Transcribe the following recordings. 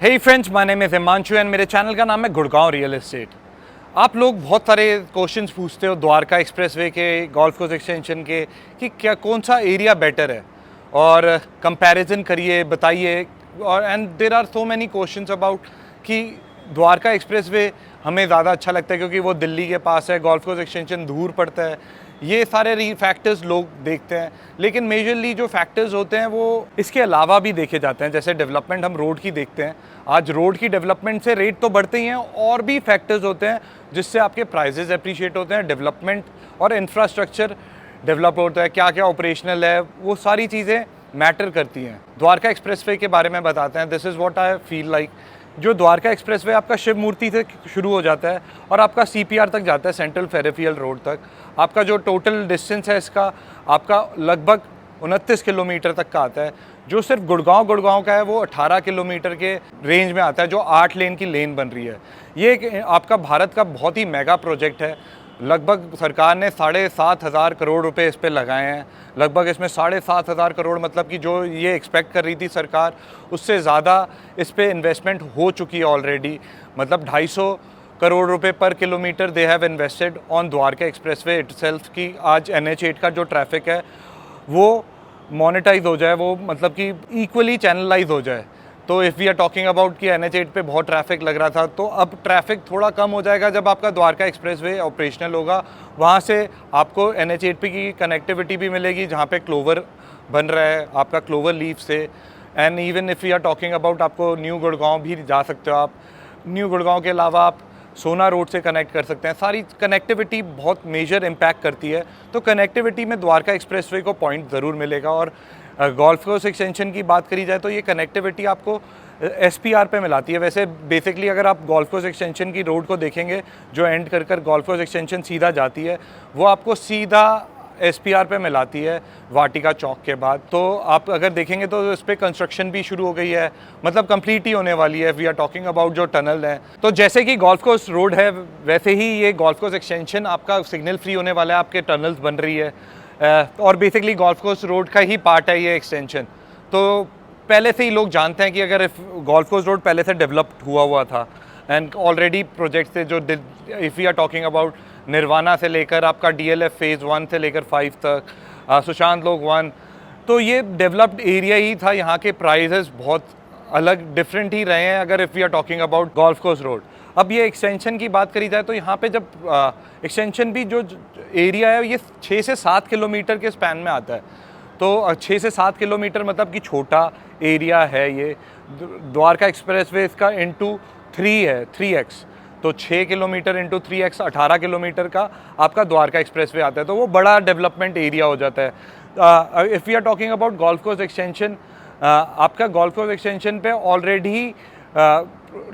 Hey friends, my name is Himanshu and मेरे channel का नाम है गुड़गांव रियल एस्टेट। आप लोग बहुत सारे क्वेश्चंस पूछते हो द्वारका एक्सप्रेसवे के, गोल्फ कोर्स एक्सटेंशन के, कि क्या कौन सा एरिया बेटर है और कंपैरिजन करिए, बताइए। और and there are so many questions about कि द्वारका एक्सप्रेसवे हमें ज़्यादा अच्छा लगता है क्योंकि वो दिल्ली के पास है, गोल्फ कोर्स एक्सटेंशन दूर पड़ता है। ये सारे फैक्टर्स लोग देखते हैं, लेकिन मेजरली जो फैक्टर्स होते हैं वो इसके अलावा भी देखे जाते हैं। जैसे डेवलपमेंट हम रोड की देखते हैं, आज रोड की डेवलपमेंट से रेट तो बढ़ते ही हैं, और भी फैक्टर्स होते हैं जिससे आपके प्राइजेस अप्रिशिएट होते हैं। डेवलपमेंट और इंफ्रास्ट्रक्चर डेवलप होता है, क्या क्या ऑपरेशनल है, वो सारी चीज़ें मैटर करती हैं। द्वारका एक्सप्रेसवे के बारे में बताते हैं। This is what I feel like. जो द्वारका एक्सप्रेसवे आपका शिव मूर्ति से शुरू हो जाता है और आपका सीपीआर तक जाता है, सेंट्रल फेरेफियल रोड तक। आपका जो टोटल डिस्टेंस है इसका आपका लगभग 29 किलोमीटर तक का आता है। जो सिर्फ गुड़गांव का है वो 18 किलोमीटर के रेंज में आता है, जो 8 लेन की लेन बन रही है। ये एक आपका भारत का बहुत ही मेगा प्रोजेक्ट है। लगभग सरकार ने 7,500 करोड़ रुपए इस पे लगाए हैं। लगभग इसमें 7,500 करोड़, मतलब कि जो ये एक्सपेक्ट कर रही थी सरकार, उससे ज़्यादा इस पे इन्वेस्टमेंट हो चुकी है ऑलरेडी। मतलब 250 करोड़ रुपए पर kilometre they have invested on Dwarka expressway itself की आज NH8 का जो ट्रैफिक है वो मोनेटाइज हो जाए, वो मतलब कि इक्वली चैनलाइज हो जाए। तो if we are talking about कि NH8 पे बहुत ट्रैफिक लग रहा था, तो अब ट्रैफिक थोड़ा कम हो जाएगा जब आपका द्वारका एक्सप्रेसवे ऑपरेशनल होगा। वहाँ से आपको NH8 पे की कनेक्टिविटी भी मिलेगी, जहाँ पे क्लोवर बन रहा है आपका क्लोवर लीफ से। And even if we are talking about, आपको न्यू गुड़गांव भी जा सकते हो आप। न्यू गुड़गांव के अलावा आप सोना रोड से कनेक्ट कर सकते हैं। सारी कनेक्टिविटी बहुत मेजर इम्पैक्ट करती है। तो कनेक्टिविटी में द्वारका एक्सप्रेसवे को पॉइंट ज़रूर मिलेगा। और गोल्फ कोर्स एक्सटेंशन की बात करी जाए तो ये कनेक्टिविटी आपको SPR पे मिलाती है। वैसे बेसिकली अगर आप गोल्फ कोर्स एक्सटेंशन की रोड को देखेंगे, जो एंड कर गोल्फ कोर्स एक्सटेंशन सीधा जाती है, वो आपको सीधा SPR पे मिलाती है वाटिका चौक के बाद। तो आप अगर देखेंगे तो इस पर कंस्ट्रक्शन भी शुरू हो गई है, मतलब कंप्लीट ही होने वाली है। वी आर टॉकिंग अबाउट जो टनल है, तो जैसे कि गोल्फ कोर्स रोड है वैसे ही ये गोल्फ कोर्स एक्सटेंशन आपका सिग्नल फ्री होने वाला है। आपके टनल्स बन रही है और बेसिकली गोल्फ कोर्स रोड का ही पार्ट है ये एक्सटेंशन। तो पहले से ही लोग जानते हैं कि अगर गोल्फ कोर्स रोड पहले से डेवलप्ड हुआ था एंड ऑलरेडी प्रोजेक्ट से, जो if we are talking about Nirvana से लेकर आपका DLF फेज़ 1 से लेकर 5 तक, सुशांत लोक 1, तो ये डेवलप्ड एरिया ही था। यहाँ के प्राइजेस बहुत अलग डिफरेंट ही रहे हैं अगर if we are talking about golf course road. अब ये एक्सटेंशन की बात करी जाए तो यहाँ पे जब एक्सटेंशन भी जो एरिया है ये 6 से 7 किलोमीटर के स्पैन में आता है। तो 6 से 7 किलोमीटर मतलब कि छोटा एरिया है ये। द्वारका एक्सप्रेसवे इसका इंटू 3 है, 3x। तो 6 किलोमीटर इंटू 3x 18 किलोमीटर का आपका द्वारका एक्सप्रेसवे आता है। तो वो बड़ा डेवलपमेंट एरिया हो जाता है। If we are talking about golf course extension, आपका गोल्फ कोर्स एक्सटेंशन पे ऑलरेडी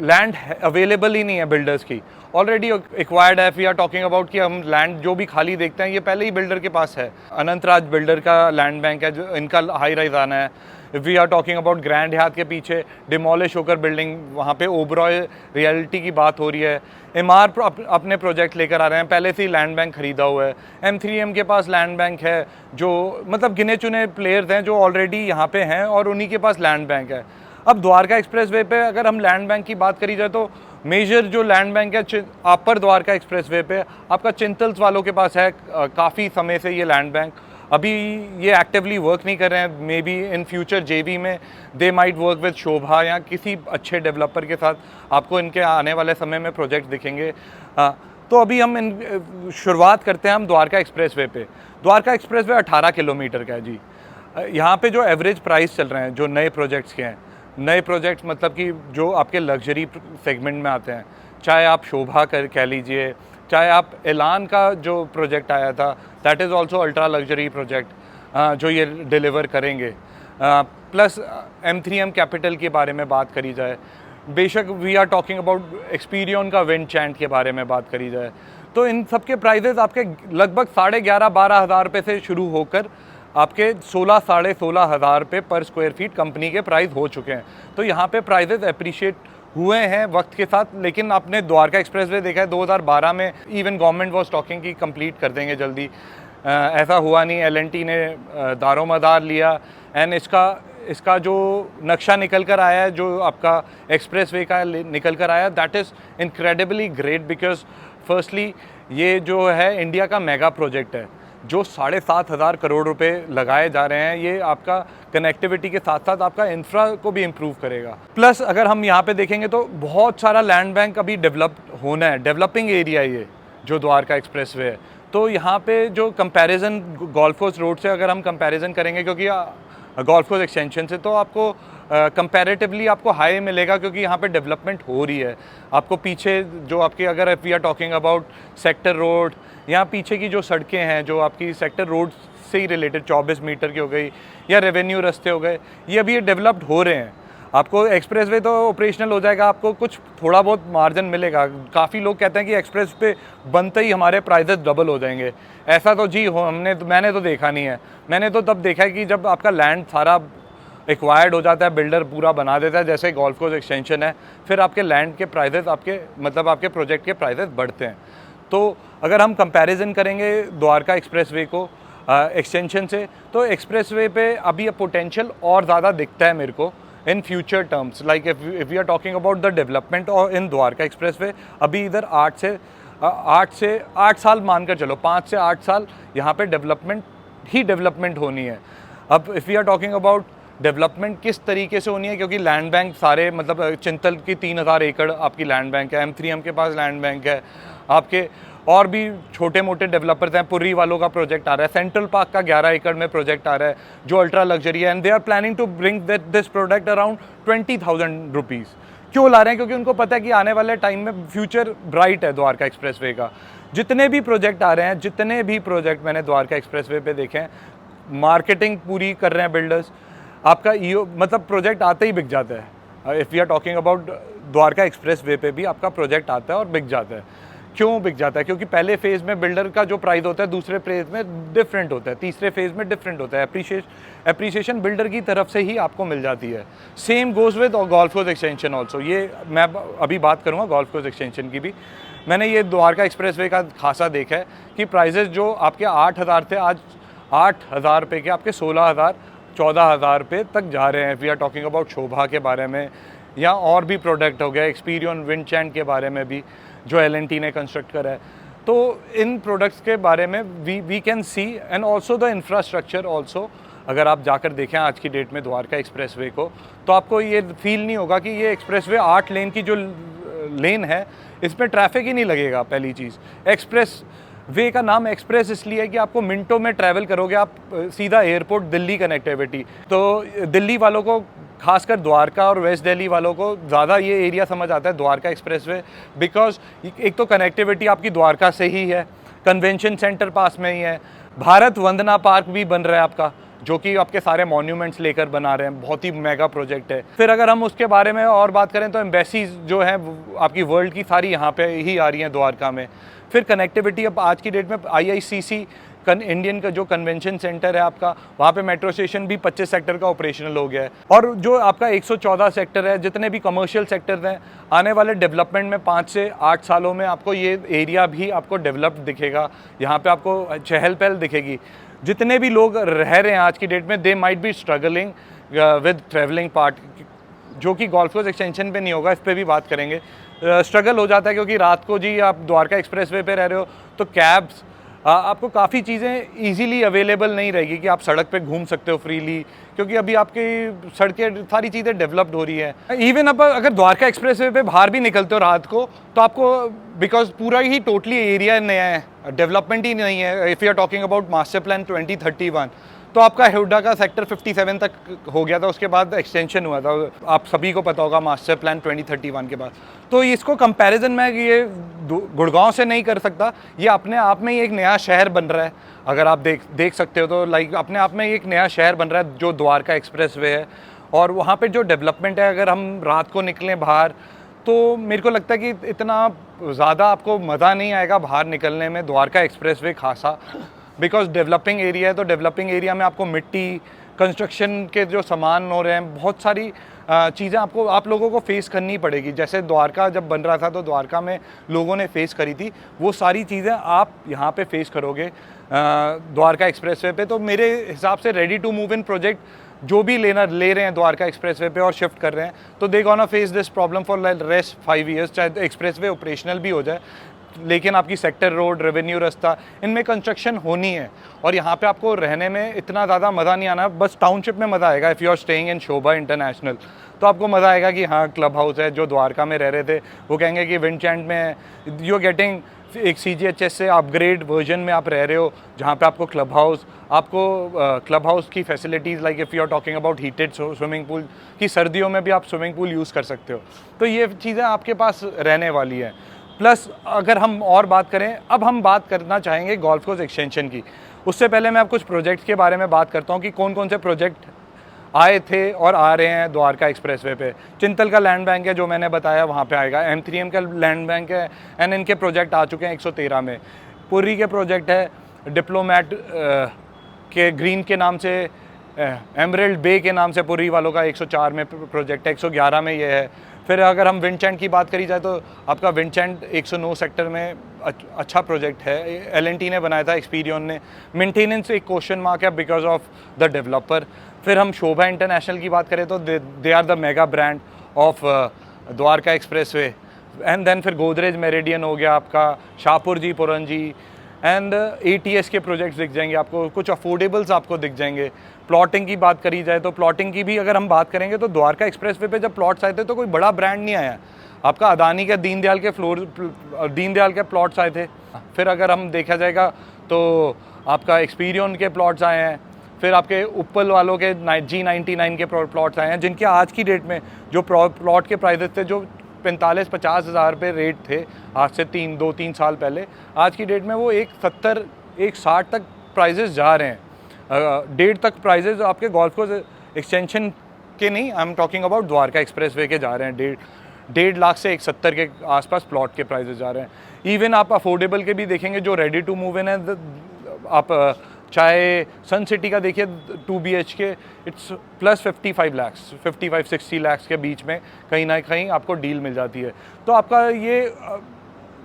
लैंड अवेलेबल ही नहीं है बिल्डर्स की, ऑलरेडी एक्वायर्ड है। वी आर टॉकिंग अबाउट कि हम लैंड जो भी खाली देखते हैं ये पहले ही बिल्डर के पास है। अनंतराज बिल्डर का लैंड बैंक है, जो इनका हाई राइज आना है। If we are talking about Grand Hyatt के पीछे डिमोलिश होकर बिल्डिंग, वहाँ पे ओबरॉय रियलिटी की बात हो रही है। MR अपने प्रोजेक्ट लेकर आ रहे हैं, पहले से ही लैंड बैंक खरीदा हुआ है। M3M के पास लैंड बैंक है, जो मतलब गिने चुने प्लेयर्स हैं जो ऑलरेडी यहाँ पे हैं और उन्हीं के पास लैंड बैंक है। अब द्वारका एक्सप्रेसवे पे अगर हम लैंड बैंक की बात करी जाए तो मेजर जो लैंड बैंक है अपर द्वारका एक्सप्रेसवे पे आपका चिंतल्स वालों के पास है काफ़ी समय से ये लैंड बैंक। अभी ये एक्टिवली वर्क नहीं कर रहे हैं। May be in future JV में दे माइट वर्क विद शोभा या किसी अच्छे डेवलपर के साथ आपको इनके आने वाले समय में प्रोजेक्ट दिखेंगे। तो अभी हम शुरुआत करते हैं हम द्वारका एक्सप्रेसवे पे। द्वारका एक्सप्रेसवे 18 किलोमीटर का है जी। यहाँ पे जो एवरेज प्राइस चल रहे हैं जो नए प्रोजेक्ट्स के हैं, नए प्रोजेक्ट्स मतलब कि जो आपके लग्जरी सेगमेंट में आते हैं, चाहे आप शोभा कह लीजिए, चाहे आप एलान का जो प्रोजेक्ट आया था that is also ultra luxury project जो ये डिलीवर करेंगे। प्लस M3M कैपिटल के बारे में बात करी जाए, बेशक we are talking about Experion का विंड चैंट के बारे में बात करी जाए, तो इन सब के प्राइजेज़ आपके लगभग 11,500-12 हज़ार रुपये से शुरू होकर आपके 16 साढ़े 16 हज़ार रुपये पर स्क्वायर फीट कंपनी के प्राइस हो चुके हैं। तो यहाँ पे प्राइजेज़ अप्रिशिएट हुए हैं वक्त के साथ। लेकिन आपने द्वारका एक्सप्रेसवे देखा है 2012 में इवन गवर्नमेंट वॉज टॉकिंग की कंप्लीट कर देंगे जल्दी, ऐसा हुआ नहीं। L&T ने दारोमदार लिया एंड इसका इसका जो नक्शा निकल कर आया है, जो आपका एक्सप्रेसवे का निकल कर आया, that is incredibly great because firstly ये जो है इंडिया का मेगा प्रोजेक्ट है जो 7,500 करोड़ रुपए लगाए जा रहे हैं। ये आपका कनेक्टिविटी के साथ साथ आपका इंफ्रा को भी इम्प्रूव करेगा। प्लस अगर हम यहाँ पे देखेंगे तो बहुत सारा लैंड बैंक अभी डेवलप होना है, डेवलपिंग एरिया ये जो द्वारका एक्सप्रेसवे है। तो यहाँ पे जो कंपैरिजन गोल्फ कोर्स रोड से अगर हम कंपैरिजन करेंगे, क्योंकि गोल्फ कोर्स एक्सटेंशन से, तो आपको कंपैरेटिवली आपको हाई मिलेगा क्योंकि यहाँ पे डेवलपमेंट हो रही है। आपको पीछे जो आपकी, अगर we are talking about sector road, यहाँ पीछे की जो सड़कें हैं जो आपकी सेक्टर रोड से ही रिलेटेड 24 मीटर की हो गई या रेवेन्यू रास्ते हो गए, ये अभी डेवलप्ड हो रहे हैं। आपको एक्सप्रेसवे तो ऑपरेशनल हो जाएगा, आपको कुछ थोड़ा बहुत मार्जिन मिलेगा। काफ़ी लोग कहते हैं कि एक्सप्रेस पे बनते ही हमारे प्राइजेस डबल हो जाएंगे। ऐसा तो जी हो मैंने तो देखा नहीं है। मैंने तो तब देखा है कि जब आपका लैंड सारा एक्वायर्ड हो जाता है, बिल्डर पूरा बना देता है, जैसे गोल्फ कोर्स एक्सटेंशन है, फिर आपके लैंड के प्राइजेस आपके प्रोजेक्ट के प्राइजेस बढ़ते हैं। तो अगर हम कंपैरिजन करेंगे द्वारका एक्सप्रेसवे को एक्सटेंशन से, तो एक्सप्रेसवे पे अभी पोटेंशियल और ज़्यादा दिखता है मेरे को in future terms. Like if we are talking about the development और इन द्वारका एक्सप्रेसवे, अभी इधर 8 साल मानकर चलो, 5 से 8 साल यहाँ पे डेवलपमेंट होनी है। अब if we are talking about development किस तरीके से होनी है, क्योंकि लैंड बैंक सारे, मतलब चिंतल की 3,000 एकड़ आपकी लैंड बैंक है, M3M के पास लैंड बैंक है, आपके और भी छोटे मोटे डेवलपर्स हैं। पुरी वालों का प्रोजेक्ट आ रहा है, सेंट्रल पार्क का 11 एकड़ में प्रोजेक्ट आ रहा है जो अल्ट्रा लग्जरी है, and they are planning to bring this product around 20,000 rupees. क्यों ला रहे हैं? क्योंकि उनको पता है कि आने वाले टाइम में फ्यूचर ब्राइट है द्वारका एक्सप्रेसवे का। जितने भी प्रोजेक्ट आ रहे हैं, जितने भी प्रोजेक्ट मैंने द्वारका एक्सप्रेसवे पे देखे हैं, मार्केटिंग पूरी कर रहे हैं बिल्डर्स। आपका मतलब प्रोजेक्ट आते ही बिक जाता है। If we are talking about Dwarka expressway पे भी आपका प्रोजेक्ट आता है और बिक जाता है। क्यों बिक जाता है? क्योंकि पहले फेज़ में बिल्डर का जो प्राइस होता है दूसरे फेज़ में डिफरेंट होता है, तीसरे फेज़ में डिफरेंट होता है। एप्रिसिएशन बिल्डर की तरफ से ही आपको मिल जाती है। Same goes with golf course extension also. ये मैं अभी बात करूँगा गोल्फ कोर्स एक्सटेंशन की भी। मैंने ये द्वारका एक्सप्रेसवे का खासा देखा है कि प्राइजेज़ जो आपके 8,000 थे, आज 8,000 रुपये के आपके 16,000 14,000 रुपये तक जा रहे हैं। वी आर टॉकिंग अबाउट शोभा के बारे में, या और भी प्रोडक्ट हो गया, एक्सपीरियन विंडचैंड के बारे में भी जो L&T ने कंस्ट्रक्ट करा है। तो इन प्रोडक्ट्स के बारे में we can see, and also the infrastructure also. अगर आप जाकर देखें आज की डेट में द्वारका एक्सप्रेसवे को, तो आपको ये फील नहीं होगा कि ये एक्सप्रेसवे 8 लेन की जो लेन है, इसमें ट्रैफिक ही नहीं लगेगा। पहली चीज़, एक्सप्रेस वे का नाम एक्सप्रेस इसलिए है कि आपको मिनटों में ट्रैवल करोगे आप सीधा एयरपोर्ट दिल्ली कनेक्टिविटी। तो दिल्ली वालों को, खासकर द्वारका और वेस्ट दिल्ली वालों को ज़्यादा ये एरिया समझ आता है द्वारका एक्सप्रेसवे, बिकॉज एक तो कनेक्टिविटी आपकी द्वारका से ही है, कन्वेंशन सेंटर पास में ही है, भारत वंदना पार्क भी बन रहा है आपका, जो कि आपके सारे मॉन्यूमेंट्स लेकर बना रहे हैं, बहुत ही मेगा प्रोजेक्ट है। फिर अगर हम उसके बारे में और बात करें तो एम्बेसीज जो हैं आपकी वर्ल्ड की सारी यहाँ पे ही आ रही हैं द्वारका में। फिर कनेक्टिविटी, अब आज की डेट में IICC इंडियन का जो कन्वेंशन सेंटर है आपका, वहाँ पे मेट्रो स्टेशन भी 25 सेक्टर का ऑपरेशनल हो गया है। और जो आपका 114 सेक्टर है, जितने भी कमर्शियल सेक्टर हैं, आने वाले डेवलपमेंट में 5 से 8 सालों में आपको ये एरिया भी आपको डेवलप्ड दिखेगा। यहाँ पे आपको चहल पहल दिखेगी। जितने भी लोग रह रहे हैं आज की डेट में, they might be struggling with travelling part, जो कि गोल्फ कोर्स एक्सटेंशन पे नहीं होगा, इस पर भी बात करेंगे। स्ट्रगल हो जाता है क्योंकि रात को जी आप द्वारका एक्सप्रेसवे पे रह रहे हो तो कैब्स, आपको काफ़ी चीज़ें इजीली अवेलेबल नहीं रहेगी कि आप सड़क पे घूम सकते हो फ्रीली, क्योंकि अभी आपकी सड़कें सारी चीज़ें डेवलप्ड हो रही है। इवन अब अगर द्वारका एक्सप्रेसवे पे बाहर भी निकलते हो रात को, तो आपको, बिकॉज पूरा ही टोटली एरिया नया है, डेवलपमेंट ही नहीं है। If you are talking about master plan 2031, तो आपका हुड्डा का सेक्टर 57 तक हो गया था, उसके बाद एक्सटेंशन हुआ था, आप सभी को पता होगा, मास्टर प्लान 2031 के बाद। तो इसको कंपैरिजन में ये गुड़गांव से नहीं कर सकता, ये अपने आप में ही एक नया शहर बन रहा है। अगर आप देख सकते हो तो लाइक अपने आप में एक नया शहर बन रहा है जो द्वारका एक्सप्रेसवे है। और वहाँ पे जो डेवलपमेंट है, अगर हम रात को निकलें बाहर, तो मेरे को लगता है कि इतना ज़्यादा आपको मज़ा नहीं आएगा बाहर निकलने में द्वारका एक्सप्रेसवे खासा, बिकॉज डेवलपिंग एरिया है। तो डेवलपिंग एरिया में आपको मिट्टी, कंस्ट्रक्शन के जो सामान हो रहे हैं, बहुत सारी चीज़ें आप लोगों को फेस करनी पड़ेगी। जैसे द्वारका जब बन रहा था तो द्वारका में लोगों ने फेस करी थी, वो सारी चीज़ें आप यहाँ पे फेस करोगे द्वारका एक्सप्रेसवे पे। तो मेरे हिसाब से ready to move in project जो भी ले रहे हैं द्वारका एक्सप्रेसवे पे और शिफ्ट कर रहे हैं, तो they gonna face this problem for rest 5 years. चाहे एक्सप्रेसवे ऑपरेशनल भी हो जाए, लेकिन आपकी सेक्टर रोड, रेवेन्यू रास्ता, इनमें कंस्ट्रक्शन होनी है और यहाँ पे आपको रहने में इतना ज़्यादा मज़ा नहीं आना। बस टाउनशिप में मज़ा आएगा। If you are staying in Sobha international, तो आपको मज़ा आएगा कि हाँ क्लब हाउस है। जो द्वारका में रह रहे थे वो कहेंगे कि विंडचैंड में यू आर गेटिंग एक CGHS से अपग्रेड वर्जन में आप रह रहे हो, जहाँ पे आपको क्लब हाउस की facilities, like if you are talking about heated swimming pool, कि सर्दियों में भी आप स्विमिंग पूल यूज़ कर सकते हो। तो ये चीज़ें आपके पास रहने वाली है। प्लस अगर हम और बात करें, अब हम बात करना चाहेंगे गोल्फ कोर्स एक्सटेंशन की। उससे पहले मैं आप कुछ प्रोजेक्ट्स के बारे में बात करता हूँ कि कौन कौन से प्रोजेक्ट आए थे और आ रहे हैं द्वारका एक्सप्रेसवे पे। चिंतल का लैंड बैंक है, जो मैंने बताया, वहाँ पे आएगा। M3M का लैंड बैंक है एंड इनके प्रोजेक्ट आ चुके हैं 113 में। पुरी के प्रोजेक्ट है, डिप्लोमेट के ग्रीन के नाम से, एमरल्ड बे के नाम से पुरी वालों का 104 में प्रोजेक्ट है, 111 में ये है। फिर अगर हम विंडचैंड की बात करी जाए तो आपका विंडचैंड 109 सेक्टर में अच्छा प्रोजेक्ट है। L&T ने बनाया था, एक्सपीरियन ने। मेंटेनेंस एक क्वेश्चन मार्क है बिकॉज ऑफ द डेवलपर। फिर हम शोभा इंटरनेशनल की बात करें तो they are the mega brand of Dwarka expressway. And then फिर गोदरेज मेरिडियन हो गया आपका, Shapoorji, Pallonji and ATS के प्रोजेक्ट्स दिख जाएंगे आपको। कुछ अफोर्डेबल्स आपको दिख जाएंगे। प्लॉटिंग की बात करी जाए तो प्लॉटिंग की भी अगर हम बात करेंगे तो द्वारका एक्सप्रेसवे पे जब प्लॉट्स आए थे तो कोई बड़ा ब्रांड नहीं आया। आपका अदानी के दीनदयाल के प्लॉट्स आए थे। फिर अगर हम देखा जाएगा तो आपका एक्सपीरियन के प्लॉट्स आए हैं। फिर आपके उप्पल वालों के G99 के प्लॉट्स आए हैं, जिनके आज की डेट में जो प्लॉट के प्राइजेस थे जो 45-50 हज़ार रुपये रेट थे आज से 2-3 साल पहले, आज की डेट में वो 170-160 तक प्राइजेस जा रहे हैं। 1.5 तक प्राइजेस आपके गोल्फ कोर्स एक्सटेंशन के नहीं, I am talking about Dwarka expressway के जा रहे हैं। 1.5 लाख से 170 के आसपास प्लॉट के प्राइजेस जा रहे हैं। इवन आप अफोर्डेबल के भी देखेंगे जो रेडी टू मूव इन है। आप चाहे सन सिटी का देखिए 2 BHK, इट्स प्लस 55-60 लाख के बीच में कहीं ना कहीं आपको डील मिल जाती है। तो आपका ये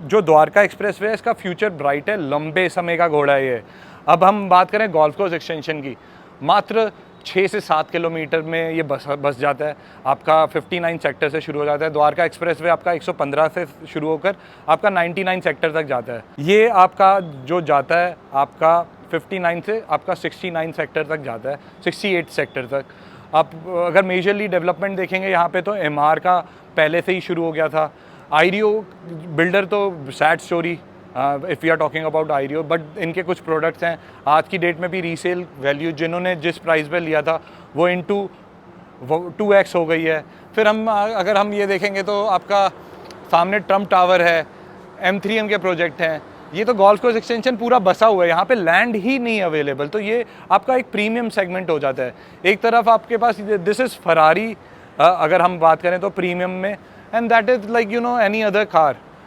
जो द्वारका एक्सप्रेसवे है, इसका फ्यूचर ब्राइट है, लंबे समय का घोड़ा है ये। अब हम बात करें गोल्फ कोर्स एक्सटेंशन की, मात्र 6 से 7 किलोमीटर में ये बस जाता है। आपका 59 सेक्टर से शुरू हो जाता है। द्वारका एक्सप्रेसवे आपका 115 से शुरू होकर आपका 99 सेक्टर तक जाता है। ये आपका जो जाता है आपका 59 से आपका 69 सेक्टर तक जाता है, 68 सेक्टर तक। आप अगर मेजरली डेवलपमेंट देखेंगे यहाँ पे तो MR का पहले से ही शुरू हो गया था। आईरियो बिल्डर तो sad story, if you are talking about Ireo, but इनके कुछ प्रोडक्ट्स हैं आज की डेट में भी रीसेल वैल्यू जिन्होंने जिस प्राइस पे लिया था वो इनटू 2x हो गई है। फिर अगर हम ये देखेंगे तो आपका सामने ट्रम्प टावर है, M3M के प्रोजेक्ट हैं। ये तो गोल्फ कोर्स एक्सटेंशन पूरा बसा हुआ है, यहाँ पे लैंड ही नहीं अवेलेबल। तो ये आपका एक प्रीमियम सेगमेंट हो जाता है। एक तरफ आपके पास दिस इज़ फरारी, अगर हम बात करें तो प्रीमियम में, and that is like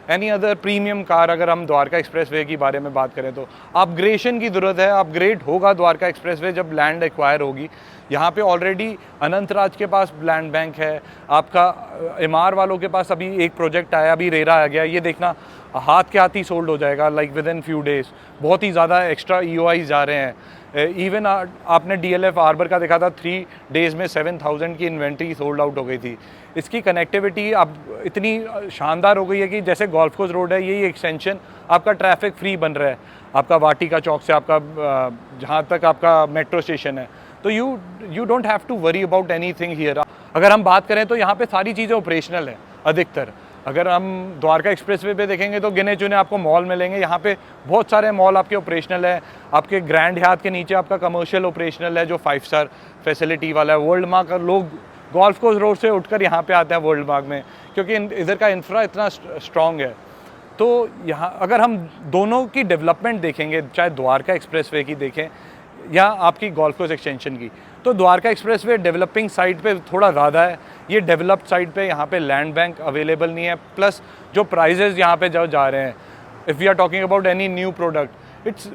any other premium car. अगर हम द्वारका एक्सप्रेसवे की बारे में बात करें तो अपग्रेडेशन की ज़रूरत है। अपग्रेड होगा द्वारका एक्सप्रेसवे जब लैंड एक्वायर होगी। यहाँ पे ऑलरेडी अनंतराज के पास लैंड बैंक है, आपका MR वालों के पास अभी एक प्रोजेक्ट आया, अभी रेरा आ गया। ये देखना हाथ के हाथ ही सोल्ड हो जाएगा, like with in few days. बहुत ही ज़्यादा एक्स्ट्रा EOIs जा रहे हैं। इवन आपने DLF आर्बर का देखा था, 3 डेज़ में 7000 की इन्वेंट्री सोल्ड आउट हो गई थी। इसकी कनेक्टिविटी अब इतनी शानदार हो गई है कि जैसे गोल्फ कोर्स रोड है, यही एक्सटेंशन आपका ट्रैफिक फ्री बन रहा है। आपका वाटिका चौक से आपका जहाँ तक आपका मेट्रो स्टेशन है, तो you don't have to worry about anything here. अगर हम बात करें तो यहाँ पे सारी चीज़ें ऑपरेशनल है अधिकतर। अगर हम द्वारका एक्सप्रेसवे पे देखेंगे तो गिने चुने आपको मॉल मिलेंगे। यहाँ पे बहुत सारे मॉल आपके ऑपरेशनल है। आपके ग्रैंड हयात के नीचे आपका कमर्शियल ऑपरेशनल है जो 5 स्टार फैसिलिटी वाला है। वर्ल्ड मार्क लोग गोल्फ कोर्स रोड से उठकर यहाँ पे आते हैं वर्ल्ड मार्क में, क्योंकि इधर का इंफ्रा इतना स्ट्रॉन्ग है। तो यहाँ अगर हम दोनों की डेवलपमेंट देखेंगे, चाहे द्वारका एक्सप्रेसवे की देखें या आपकी गोल्फ कोर्स एक्सटेंशन की, तो द्वारका एक्सप्रेसवे डेवलपिंग साइड पे थोड़ा ज़्यादा है। ये डेवलप्ड साइड पे यहाँ पे लैंड बैंक अवेलेबल नहीं है। प्लस जो प्राइजेज़ यहाँ पे जो जा रहे हैं, if we are talking about any new product, it's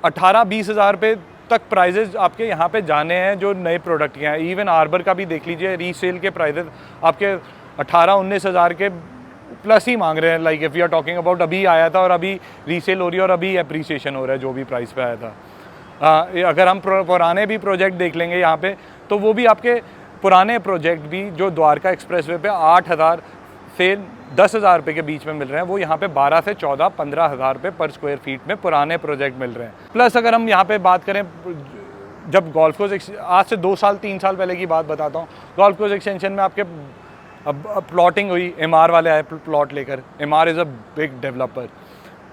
18-20 हज़ार रुपये तक प्राइजेज़ आपके यहाँ पे जाने हैं जो नए प्रोडक्ट के हैं। इवन आर्बर का भी देख लीजिए, रीसेल के प्राइजेज़ आपके 18-19 हज़ार के प्लस ही मांग रहे हैं। Like if you are talking about अभी आया था और अभी रीसेल हो रही है और अभी एप्रिसिएशन हो रहा है जो भी प्राइस पे आया था। अगर हम पुराने भी प्रोजेक्ट देख लेंगे यहाँ पे, तो वो भी आपके पुराने प्रोजेक्ट भी जो द्वारका एक्सप्रेसवे पे 8,000 से 10,000 रुपये के बीच में मिल रहे हैं, वो यहाँ पे 12 से 14-15,000 रुपये पर स्क्वायर फीट में पुराने प्रोजेक्ट मिल रहे हैं। प्लस अगर हम यहाँ पे बात करें, जब गोल्फ कोर्स आज से 2 साल 3 साल पहले की बात बताता हूँ, गोल्फ कोर्स एक्सटेंशन में आपके अब प्लॉटिंग हुई, एमआर वाले आए प्लॉट लेकर। MR is a big developer.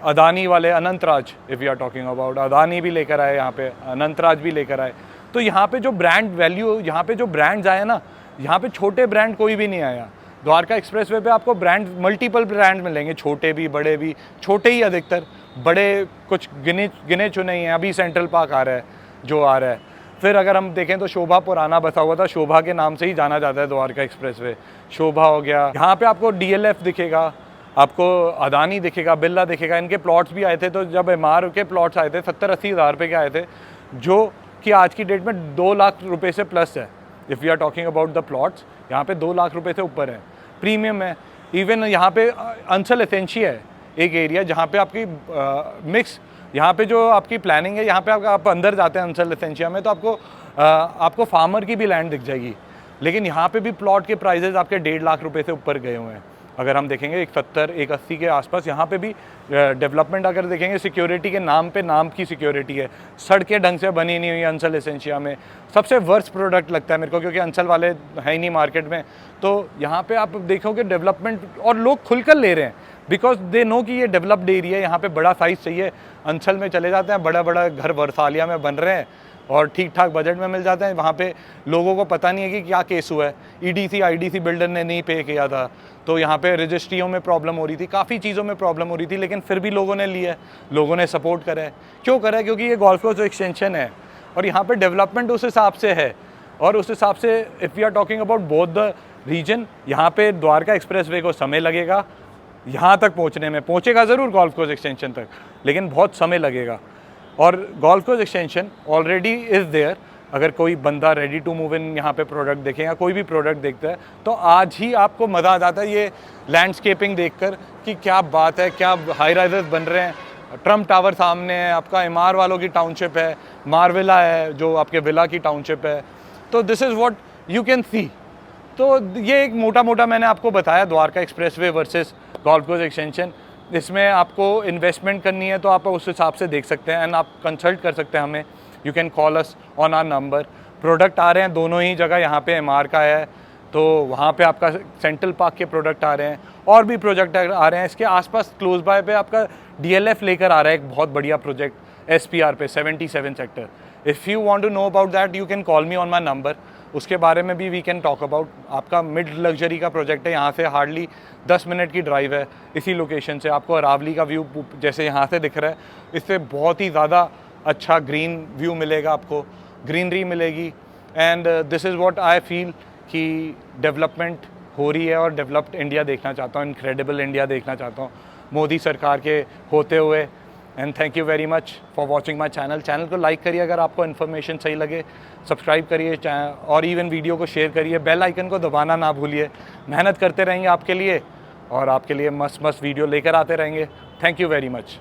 Adani वाले, Anantraj, if you are talking about, Adani भी लेकर आए यहाँ पे, अनंतराज भी लेकर आए। तो यहाँ पे जो ब्रांड वैल्यू, यहाँ पे जो ब्रांड्स आए ना, यहाँ पे छोटे ब्रांड कोई भी नहीं आया। द्वारका एक्सप्रेसवे पे आपको ब्रांड, मल्टीपल ब्रांड मिलेंगे, छोटे भी बड़े भी, छोटे ही अधिकतर, बड़े कुछ गिने चुने ही हैं। अभी सेंट्रल पार्क आ रहा है जो आ रहा है। फिर अगर हम देखें तो शोभा पुराना बसा हुआ था, शोभा के नाम से ही जाना जाता है द्वारका एक्सप्रेसवे। शोभा हो गया, यहाँ पे आपको डीएलएफ दिखेगा, आपको अदानी दिखेगा, बिरला दिखेगा। इनके प्लॉट्स भी आए थे, तो जब एमआर के प्लॉट्स आए थे 70-80 हज़ार रुपये के आए थे, जो कि आज की डेट में 2 लाख रुपये से प्लस है। If you are talking about the plots, यहाँ पे 2 लाख रुपये से ऊपर है, प्रीमियम है। इवन यहाँ पे अंचल एसेंशिया है एक एरिया, जहाँ पे आपकी मिक्स, यहाँ पे जो आपकी प्लानिंग है, यहाँ पे आप अंदर जाते हैं अंचल एसेंशिया में, तो आपको फार्मर की भी लैंड दिख जाएगी। लेकिन यहाँ पे भी प्लॉट के प्राइजेज़ आपके 1.5 लाख रुपये से ऊपर गए हुए हैं। अगर हम देखेंगे 170-180 के आसपास, यहाँ पे भी डेवलपमेंट अगर देखेंगे, सिक्योरिटी के नाम पे नाम की सिक्योरिटी है, सड़कें ढंग से बनी नहीं हुई अंचल एसेंशिया में। सबसे वर्स्ट प्रोडक्ट लगता है मेरे को, क्योंकि अंचल वाले है ही नहीं मार्केट में। तो यहाँ पे आप देखोगे डेवलपमेंट, और लोग खुलकर ले रहे हैं, बिकॉज दे नो कि ये डेवलप्ड एरिया है, यहाँ पे बड़ा साइज़ चाहिए। अंचल में चले जाते हैं, बड़ा बड़ा घर वर्सालिया में बन रहे हैं और ठीक ठाक बजट में मिल जाते हैं। वहाँ पे लोगों को पता नहीं है कि क्या केस हुआ है, ईडीसी आईडीसी बिल्डर ने नहीं पे किया था, तो यहाँ पे रजिस्ट्रियों में प्रॉब्लम हो रही थी, काफ़ी चीज़ों में प्रॉब्लम हो रही थी, लेकिन फिर भी लोगों ने लिया है, लोगों ने सपोर्ट करा है। क्यों करा है? क्योंकि ये गोल्फ कोर्स एक्सटेंशन है और यहाँ पे डेवलपमेंट उस हिसाब से है। और उस हिसाब से if you are talking about both the region, यहाँ पे द्वारका एक्सप्रेसवे को समय लगेगा यहाँ तक पहुँचने में, पहुँचेगा ज़रूर गोल्फ कोर्स एक्सटेंशन तक, लेकिन बहुत समय लगेगा। और golf course extension already is there. अगर कोई बंदा रेडी टू मूव इन यहाँ पे प्रोडक्ट देखे या कोई भी प्रोडक्ट देखता है, तो आज ही आपको मज़ा आ जाता है ये लैंडस्केपिंग देखकर कि क्या बात है, क्या हाई राइजेस बन रहे हैं। ट्रम्प टावर सामने है, आपका एमआर वालों की टाउनशिप है, मारविला है जो आपके विला की टाउनशिप है। तो this is what you can see. तो ये एक मोटा मोटा मैंने आपको बताया Dwarka expressway versus golf course extension. इसमें आपको इन्वेस्टमेंट करनी है तो आप उस हिसाब से देख सकते हैं, एंड आप कंसल्ट कर सकते हैं हमें। You can call us on our number. Product आ रहे हैं दोनों ही जगह, यहाँ पे एमआर का है तो वहाँ पे आपका सेंट्रल पार्क के प्रोडक्ट आ रहे हैं, और भी प्रोजेक्ट आ रहे हैं। इसके आसपास क्लोज बाय पे आपका डीएलएफ लेकर आ रहा है एक बहुत बढ़िया प्रोजेक्ट एसपीआर पे 77 sector. If you want to know about that you can call me on my number. उसके बारे में भी वी कैन टॉक अबाउट। आपका मिड लग्जरी का प्रोजेक्ट है, यहाँ से हार्डली 10 मिनट की ड्राइव है इसी लोकेशन से। आपको अरावली का व्यू जैसे यहाँ से दिख रहा है, इससे बहुत ही ज़्यादा अच्छा ग्रीन व्यू मिलेगा, आपको ग्रीनरी मिलेगी। And this is what I feel कि डेवलपमेंट हो रही है और डेवलप्ड इंडिया देखना चाहता हूँ, इनक्रेडिबल इंडिया देखना चाहता हूँ मोदी सरकार के होते हुए। And thank you very much for watching my channel. Channel को लाइक करिए अगर आपको इन्फॉर्मेशन सही लगे, सब्सक्राइब करिए और इवन वीडियो को शेयर करिए, बेल आइकन को दबाना ना भूलिए। मेहनत करते रहेंगे आपके लिए और आपके लिए मस्त मस्त वीडियो लेकर आते रहेंगे। Thank you very much.